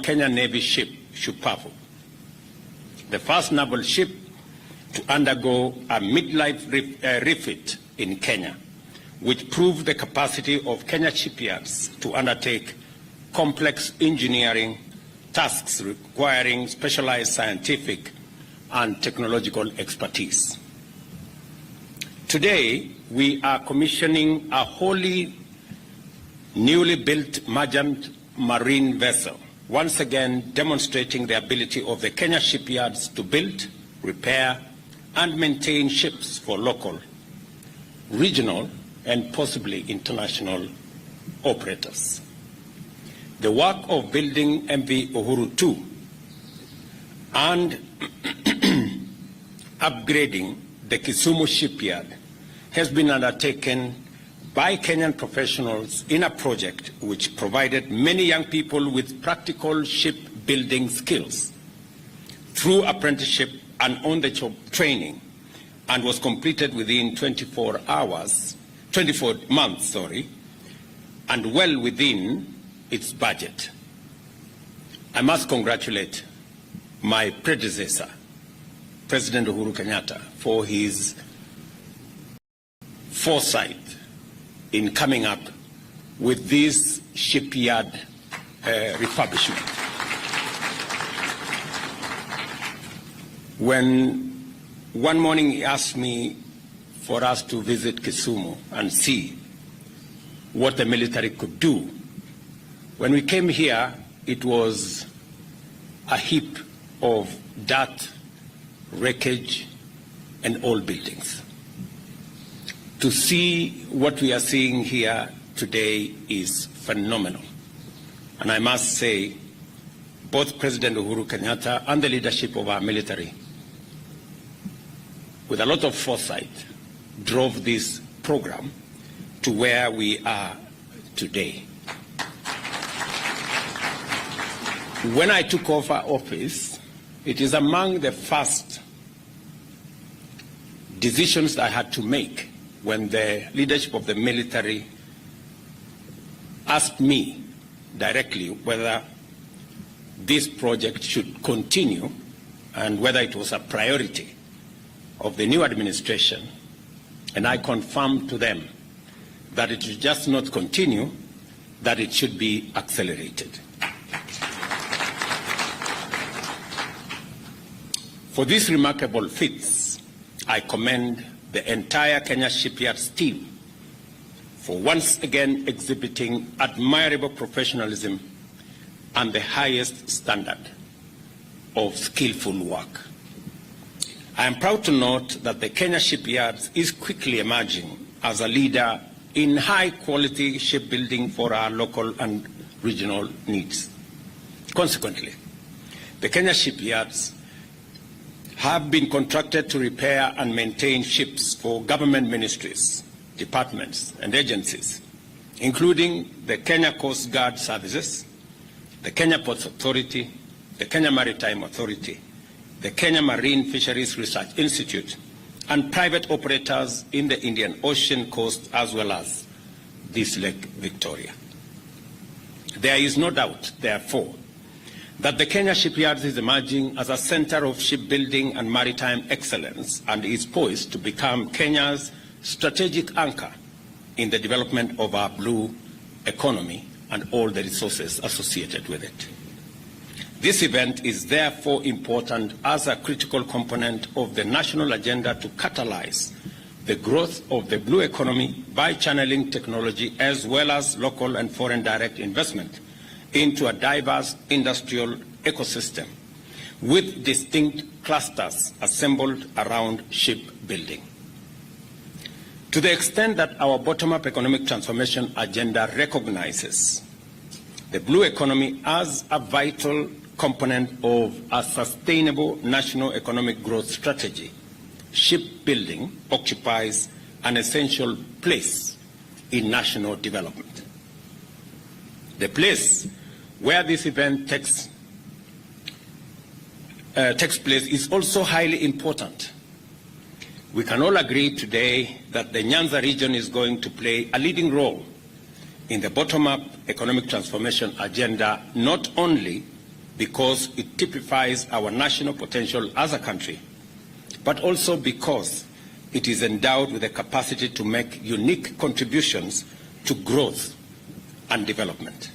Kenya Navy ship, Shupavu, the first naval ship to undergo a midlife refit in Kenya, which proved the capacity of Kenya shipyards to undertake complex engineering tasks requiring specialized scientific and technological expertise. Today, we are commissioning a wholly newly built merchant marine vessel, once again demonstrating the ability of the Kenya shipyards to build, repair, and maintain ships for local, regional, and possibly international operators. The work of building MV Uhuru 2 and upgrading the Kisumu shipyard has been undertaken by Kenyan professionals in a project which provided many young people with practical shipbuilding skills through apprenticeship and on-the-job training, and was completed within 24 months, and well within its budget. I must congratulate my predecessor, President Uhuru Kenyatta, for his foresight in coming up with this shipyard refurbishment. When one morning he asked me for us to visit Kisumu and see what the military could do, when we came here, it was a heap of dirt, wreckage, and old buildings. To see what we are seeing here today is phenomenal. And I must say, both President Uhuru Kenyatta and the leadership of our military, with a lot of foresight, drove this program to where we are today. When I took over office, it is among the first decisions I had to make when the leadership of the military asked me directly whether this project should continue and whether it was a priority of the new administration. And I confirmed to them that it should just not continue, that it should be accelerated. For these remarkable feats, I commend the entire Kenya Shipyards team for once again exhibiting admirable professionalism and the highest standard of skillful work. I am proud to note that the Kenya Shipyards is quickly emerging as a leader in high-quality shipbuilding for our local and regional needs. Consequently, the Kenya Shipyards have been contracted to repair and maintain ships for government ministries, departments, and agencies, including the Kenya Coast Guard Services, the Kenya Ports Authority, the Kenya Maritime Authority, the Kenya Marine Fisheries Research Institute, and private operators in the Indian Ocean coast, as well as this Lake Victoria. There is no doubt, therefore, that the Kenya Shipyards is emerging as a center of shipbuilding and maritime excellence and is poised to become Kenya's strategic anchor in the development of our blue economy and all the resources associated with it. This event is therefore important as a critical component of the national agenda to catalyze the growth of the blue economy by channeling technology as well as local and foreign direct investment into a diverse industrial ecosystem with distinct clusters assembled around shipbuilding. To the extent that our bottom-up economic transformation agenda recognizes the blue economy as a vital component of a sustainable national economic growth strategy, shipbuilding occupies an essential place in national development. The place where this event takes place is also highly important. We can all agree today that the Nyanza region is going to play a leading role in the bottom-up economic transformation agenda, not only because it typifies our national potential as a country, but also because it is endowed with the capacity to make unique contributions to growth and development.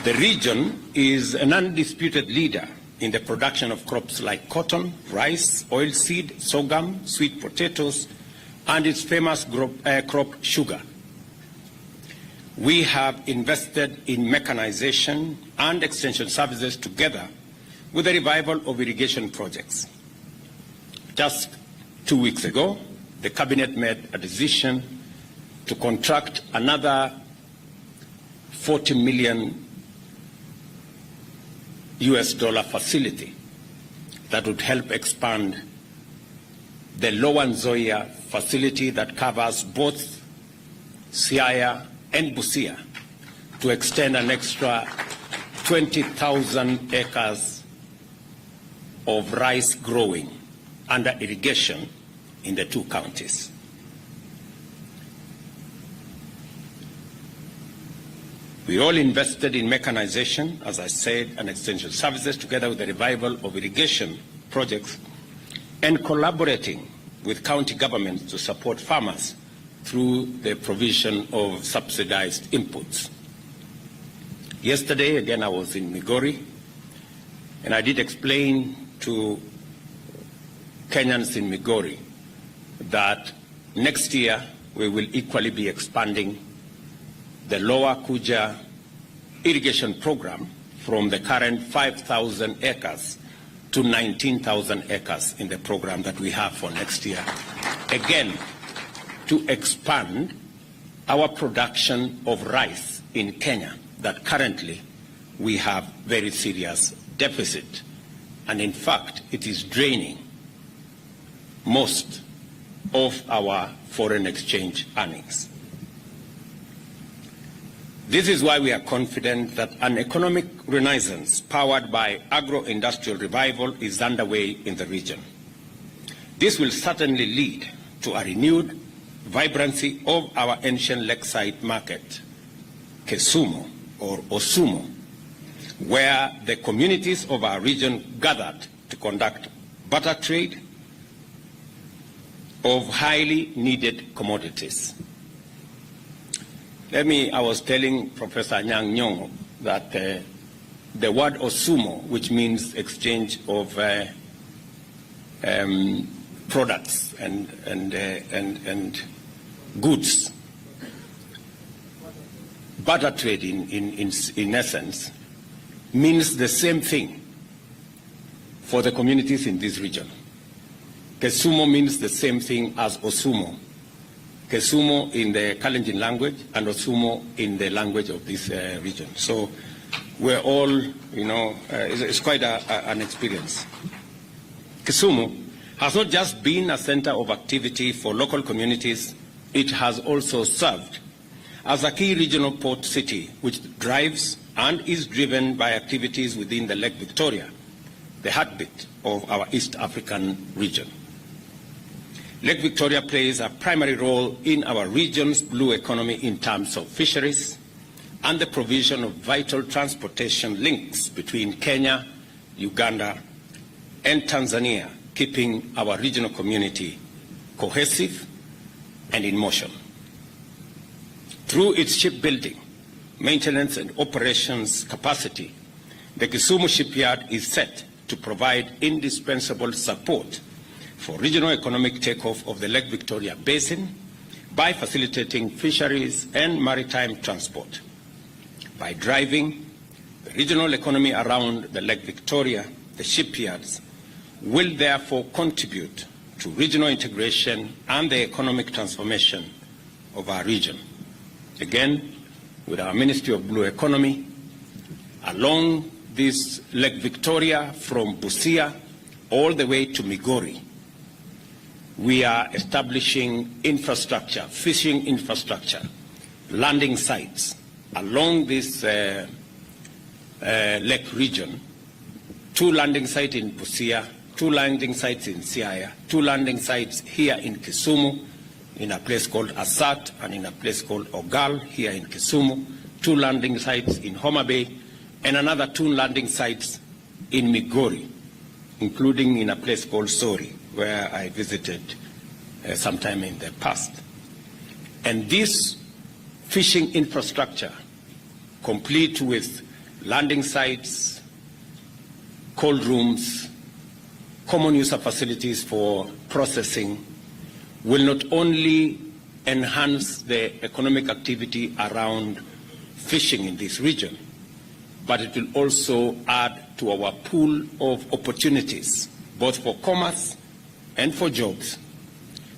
The region is an undisputed leader in the production of crops like cotton, rice, oilseed, sorghum, sweet potatoes, and its famous crop sugar. We have invested in mechanization and extension services together with the revival of irrigation projects. Just 2 weeks ago, the Cabinet made a decision to contract another $40 million facility that would help expand the Lower Nzoia facility that covers both Siaya and Busia to extend an extra 20,000 acres of rice growing under irrigation in the two counties. We all invested in mechanization, as I said, and extension services together with the revival of irrigation projects and collaborating with county governments to support farmers through the provision of subsidized inputs. Yesterday, again, I was in Migori, and I did explain to Kenyans in Migori that next year we will equally be expanding the Lower Kuja irrigation program from the current 5,000 acres to 19,000 acres in the program that we have for next year. Again, to expand our production of rice in Kenya that currently we have very serious deficit. And in fact, it is draining most of our foreign exchange earnings. This is why we are confident that an economic renaissance powered by agro-industrial revival is underway in the region. This will certainly lead to a renewed vibrancy of our ancient lakeside market, Kisumu or Osumo, where the communities of our region gathered to conduct barter trade of highly needed commodities. I was telling Professor Nyang' Nyong'o that the word Osumo, which means exchange of products and goods, barter trade in essence, means the same thing for the communities in this region. Kisumu means the same thing as Osumo. Kisumu in the Kalenjin language and Osumo in the language of this region. So we're all, it's quite an experience. Kisumu has not just been a center of activity for local communities, it has also served as a key regional port city which drives and is driven by activities within the Lake Victoria, the heartbeat of our East African region. Lake Victoria plays a primary role in our region's blue economy in terms of fisheries and the provision of vital transportation links between Kenya, Uganda, and Tanzania, keeping our regional community cohesive and in motion. Through its shipbuilding, maintenance, and operations capacity, the Kisumu shipyard is set to provide indispensable support for regional economic takeoff of the Lake Victoria Basin by facilitating fisheries and maritime transport. By driving the regional economy around the Lake Victoria, the shipyards will therefore contribute to regional integration and the economic transformation of our region. Again, with our Ministry of Blue Economy, along this Lake Victoria from Busia all the way to Migori, we are establishing infrastructure, fishing infrastructure, landing sites along this lake region, 2 landing sites in Busia, 2 landing sites in Siaya, 2 landing sites here in Kisumu, in a place called Asat and in a place called Ogal here in Kisumu, 2 landing sites in Homa Bay, and another 2 landing sites in Migori, including in a place called Sori, where I visited sometime in the past. And this fishing infrastructure, complete with landing sites, cold rooms, common user facilities for processing, will not only enhance the economic activity around fishing in this region, but it will also add to our pool of opportunities, both for commerce and for jobs,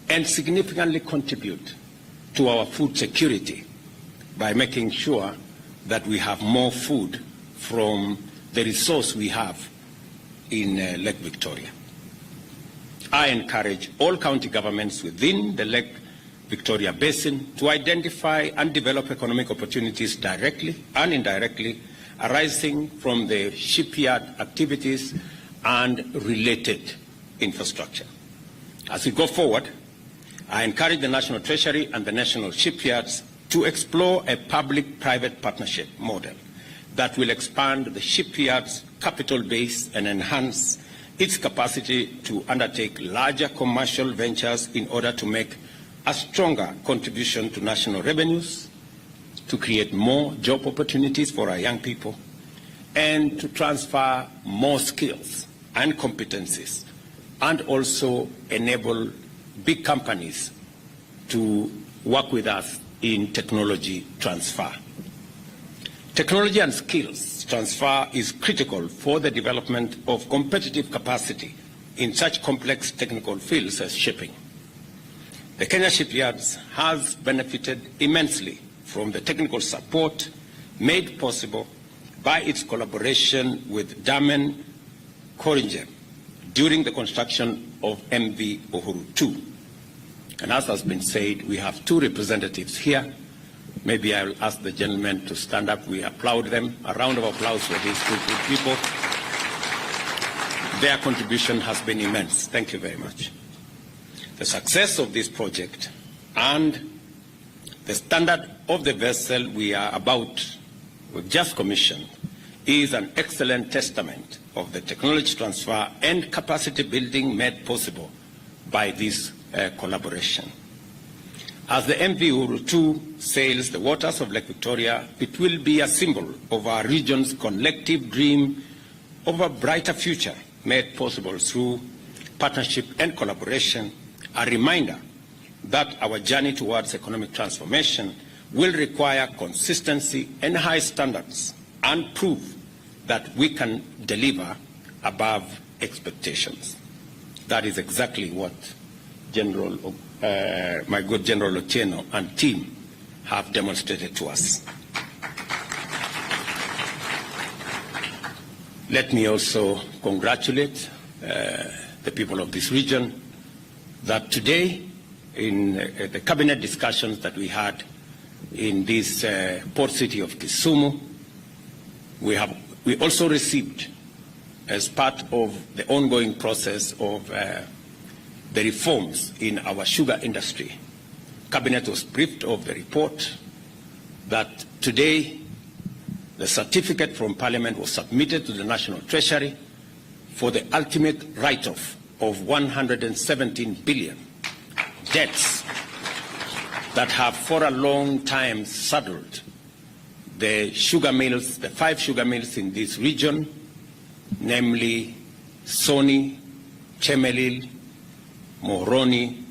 and significantly contribute to our food security by making sure that we have more food from the resource we have in Lake Victoria. I encourage all county governments within the Lake Victoria Basin to identify and develop economic opportunities directly and indirectly arising from the shipyard activities and related infrastructure. As we go forward, I encourage the National Treasury and the national shipyards to explore a public-private partnership model that will expand the shipyard's capital base and enhance its capacity to undertake larger commercial ventures in order to make a stronger contribution to national revenues, to create more job opportunities for our young people, and to transfer more skills and competencies, and also enable big companies to work with us in technology transfer. Technology and skills transfer is critical for the development of competitive capacity in such complex technical fields as shipping. The Kenya Shipyards has benefited immensely from the technical support made possible by its collaboration with Damen Coringen during the construction of MV Uhuru 2. And as has been said, we have 2 representatives here. Maybe I will ask the gentlemen to stand up. We applaud them. A round of applause for these 2 good people. Their contribution has been immense. Thank you very much. The success of this project and the standard of the vessel we've just commissioned, is an excellent testament of the technology transfer and capacity building made possible by this collaboration. As the MV Uhuru 2 sails the waters of Lake Victoria, it will be a symbol of our region's collective dream of a brighter future made possible through partnership and collaboration, a reminder that our journey towards economic transformation will require consistency and high standards, and prove that we can deliver above expectations. That is exactly what my good General Otieno and team have demonstrated to us. Let me also congratulate the people of this region that today, in the cabinet discussions that we had in this port city of Kisumu, we also received, as part of the ongoing process of the reforms in our sugar industry, Cabinet was briefed of the report that today the certificate from Parliament was submitted to the National Treasury for the ultimate write-off of 117 billion debts that have for a long time saddled the sugar mills, the 5 sugar mills in this region, namely Soni, Chemelil, Moroni,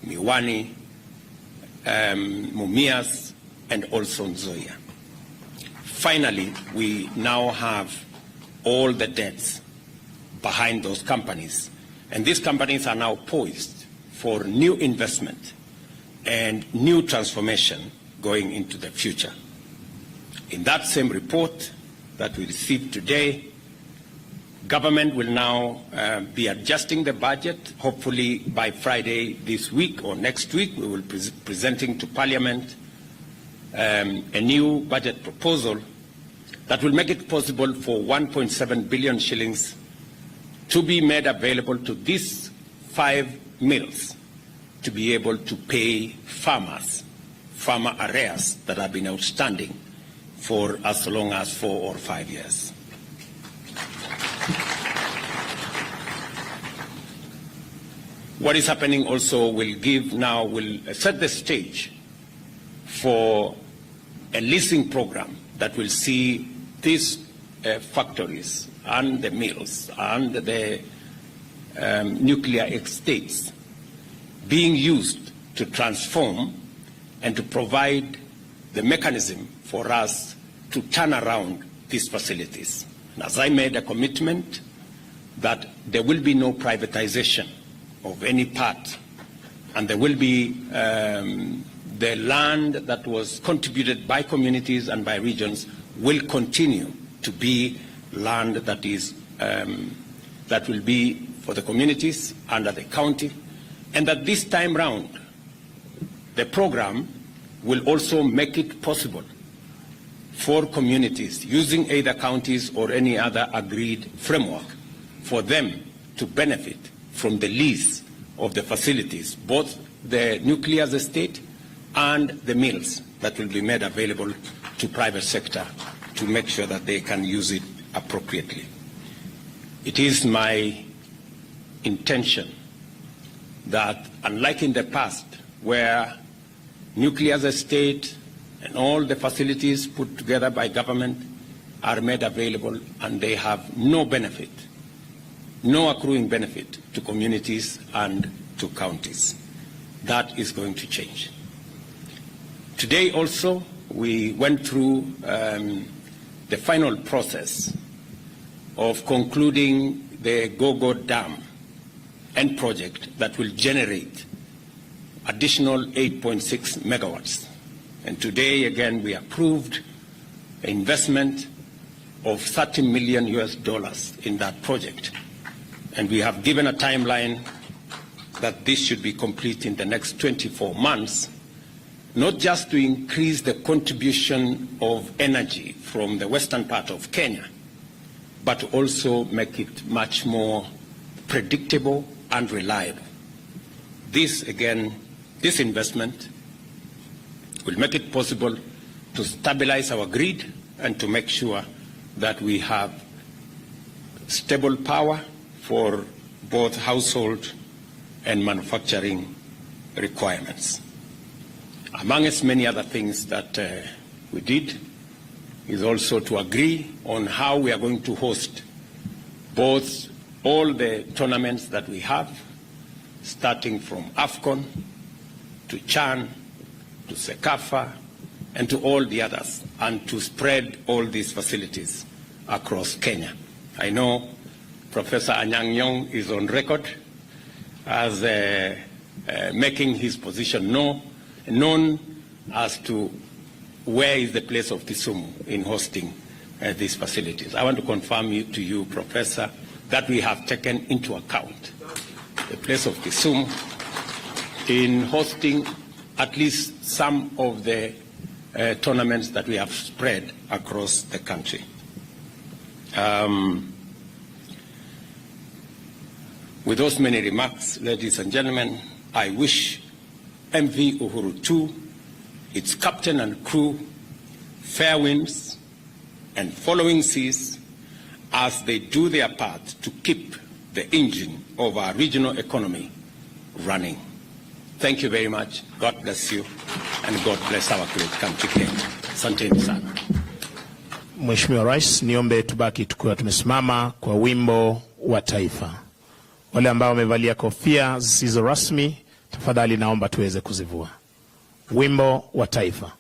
Miwani, Mumias, and also Nzoia. Finally, we now have all the debts behind those companies, and these companies are now poised for new investment and new transformation going into the future. In that same report that we received today, government will now be adjusting the budget. Hopefully by Friday this week or next week, we will be presenting to Parliament a new budget proposal that will make it possible for 1.7 billion shillings to be made available to these 5 mills to be able to pay farmer arrears that have been outstanding for as long as 4 or 5 years. What is happening also will set the stage for a leasing program that will see these factories and the mills and the nuclear estates being used to transform and to provide the mechanism for us to turn around these facilities. And as I made a commitment that there will be no privatization of any part, and there will be the land that was contributed by communities and by regions will continue to be land that is that will be for the communities under the county, and that this time round the program will also make it possible for communities using either counties or any other agreed framework for them to benefit from the lease of the facilities, both the nuclear estate and the mills that will be made available to private sector to make sure that they can use it appropriately. It is my intention that, unlike in the past, where nuclear estate and all the facilities put together by government are made available and they have no benefit, no accruing benefit to communities and to counties. That is going to change. Today also, we went through the final process of concluding the Gogo Dam end project that will generate additional 8.6 megawatts. And today, again, we approved an investment of $30 million in that project. And we have given a timeline that this should be complete in the next 24 months, not just to increase the contribution of energy from the western part of Kenya, but also make it much more predictable and reliable. This, again, this investment will make it possible to stabilize our grid and to make sure that we have stable power for both household and manufacturing requirements. Among as many other things that we did is also to agree on how we are going to host both all the tournaments that we have, starting from AFCON to CHAN to SECAFA and to all the others, and to spread all these facilities across Kenya. I know Professor Anyang' Nyong'o is on record as making his position known as to where is the place of Kisumu in hosting these facilities. I want to confirm to you, Professor, that we have taken into account the place of Kisumu in hosting at least some of the tournaments that we have spread across the country. With those many remarks, ladies and gentlemen, I wish MV Uhuru 2, its captain and crew, fair winds and following seas as they do their part to keep the engine of our regional economy running. Thank you very much. God bless you, and God bless our great country Kenya. Asanteni sana. Mheshimiwa Rais, niombe tubaki tukiwa tumesimama kwa wimbo wa taifa. Wale ambao wamevalia kofia zisizo rasmi, tafadhali naomba tuweze kuzivua. Wimbo wa taifa.